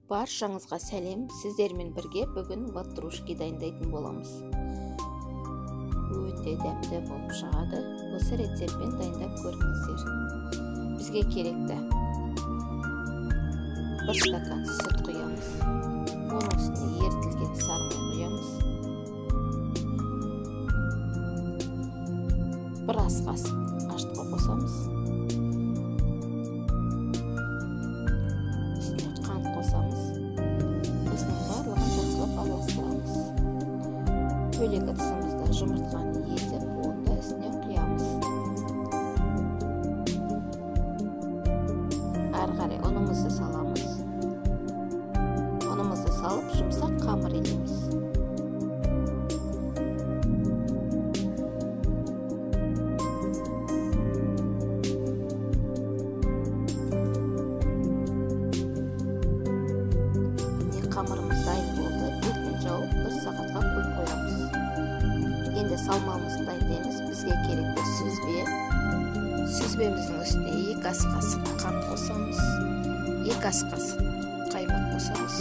Баршаңызға сәлем. Сіздермен бірге бүгін ватрушки дайындайтын боламыз. Өте дәмді болып шығады. Осы рецептпен дайындап көріңіздер. Бізге керекті: 1 стакан сүт құямыз. Оның үстіне ерітілген сарымай құямыз. 1 ас қасық ашытқы қосамыз. Бөлек ыдысымызда жұмыртқаны езіп, онда үстіне құямыз. Ары қарай ұнымызды саламыз. Ұнымызды салып, жұмсақ қамыр илейміз. Қамырымыз дайын болды. Бетін жауып 1 сағатқа қойып қоямыз. Енді салмамызды дайындаймыз. Бізге керекті сүзбе. Сүзбеміздің үстіне 2 ас қасық қант қосамыз. 2 ас қасық қаймақ қосамыз.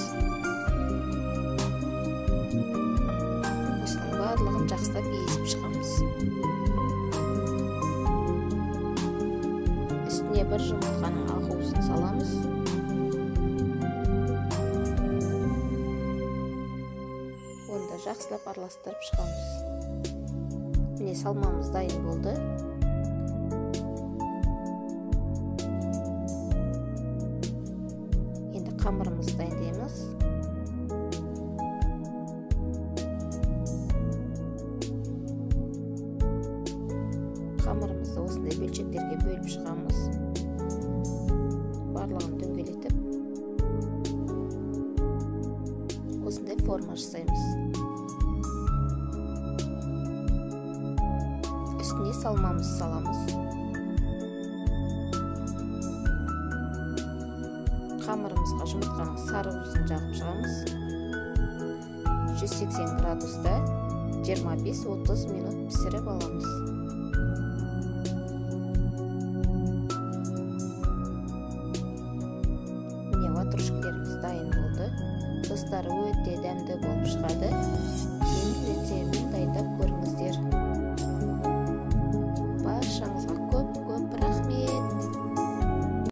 Осының барлығын жақсылап езіп шығамыз. Үстіне 1 жұмыртқаның ақуызын саламыз. Онда жақсылап араластырып шығамыз. Міне салмамыз дайын болды. Енді қамырымызды дайындаймыз. Қамырымызды осындай бөлшектерге бөліп шығамыз. Барлығын дөңгелетіп, осындай форма жасаймыз. Үстіне салмамызды саламыз. Қамырымызға жұмыртқаның сары уызын жағып шығамыз. 180 градуста 25-30 минут пісіріп аламыз. Міне ватрушкилеріміз дайын болды. Достары өте дәмді болып шығады. Енді рецептін дайындап көріңіздер.